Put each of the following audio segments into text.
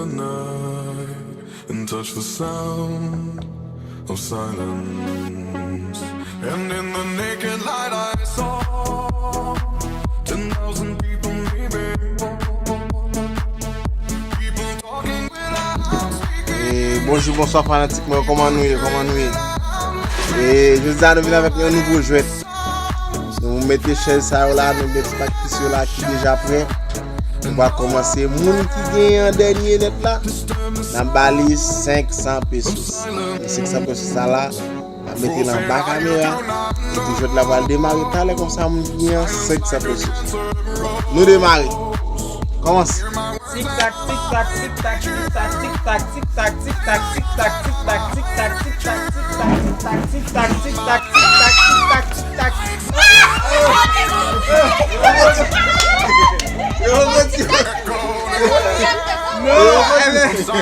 the night and touch the sound of silence. And in the naked light I saw 10,000 people maybe. People talking without speaking. Bonjour, bonsoir fanatique, comment nous est? Et je vous annonce avec un nouveau jouet. Nous mettons chez ça là, nous mettons pas qui sur là qui déjà prêt. On va commencer. Moun qui gagne en dernier net là, dans balise 500 pesos. 500 pesos ça là, on mettre dans bas caméra. Et toujours là va démarrer parler comme ça, moun qui gagne 500 pesos. Nous démarrer. Commence. Tic tac tic tac tic tac tic tac tic tac tic tac tic tac tic tac tic tac tic tac tic tac tic tac tic tac tic tac tic tac tic tac tic tac.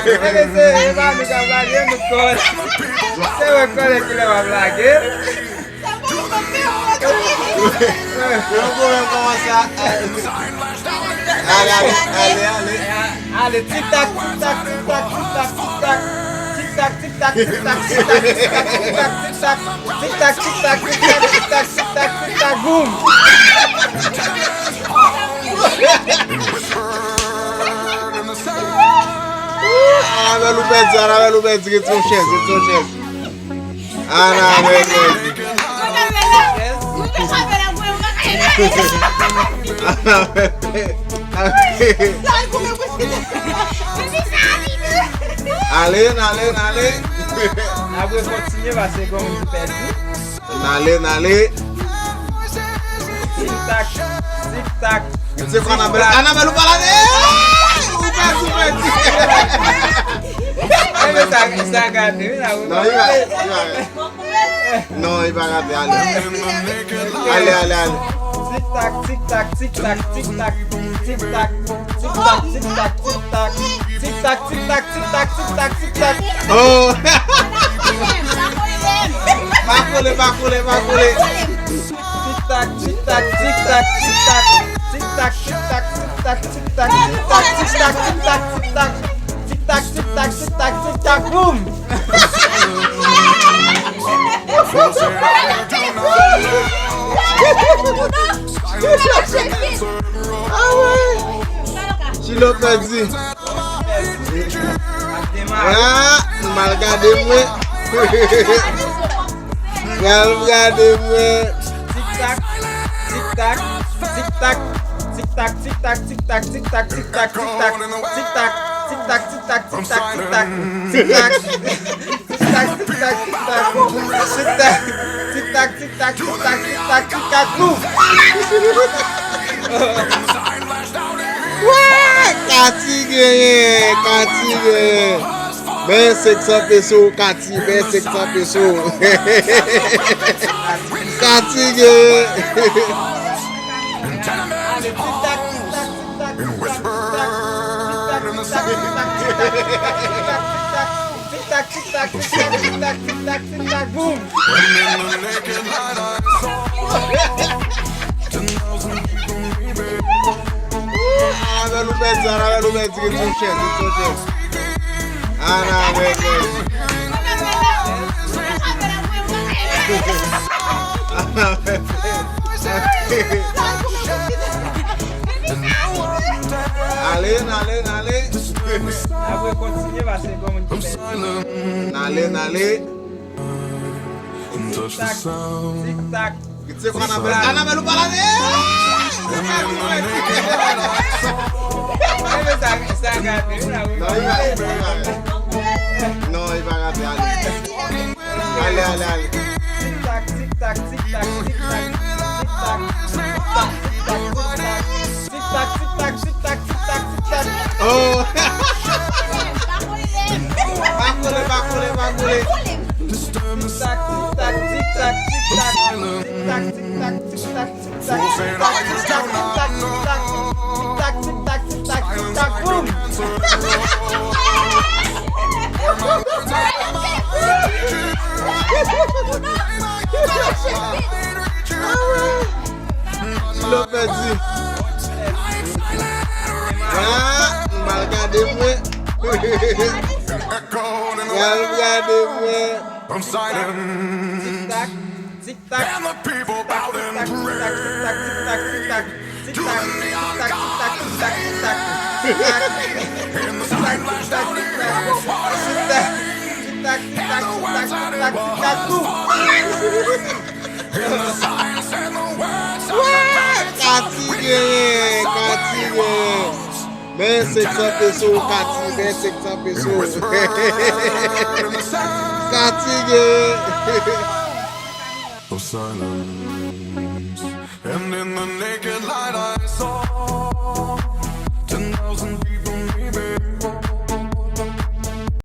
Ele vai me dar blagueira no colo. Você vai colher que ele vai blagueira? Eu vou começar. Allez, tic tac tic tac tic tac tic tac tic tac tic tac tic tac tic tac tic tac tic tac tic tac tic tac tic tac tic tac tic tac tic tac boum. Ana Lupez, que ton chef. Ana Allez. Après continuer va c'est comme une perdu. Allez. Tic tac. C'est qu'on appelle Annabelle ou pas là? Ça gâté là. Non, il va rater. Allez. Tic tac. Oh. Va couler. Tic tac, boum. Ah ouais. Tu l'as pas dit. Ah, mal regardez-moi. Regardez-moi. Cathy. Ben 500 pesos, Cathy, ben 500 pesos. Cathy. Tic-tac, boum. Ana Lupez, que ton chef. Ana Lupez. Allez. Après continuer va c'est comme une perdu. Allez. Touch the sound. Tic-tac. C'est qu'on appelle Annabelle ou pas là? Ça gâté là. Non, il va rater. Allez. Tic-tac. Oh. Va couler. Boum. Lopez dit. Ah, mal regardez-moi. echoed in the Regarde, regardez, frère. of silence. Tic-tac, tic-tac. And the people bowed in prayer. In the sun flashed out in in the signs and the words of Kati genyen, Kati genyen. Men 600 peso, Kati, men 600 peso. in the sound Kati genyen. of silence. And in the naked light I saw 10,000 people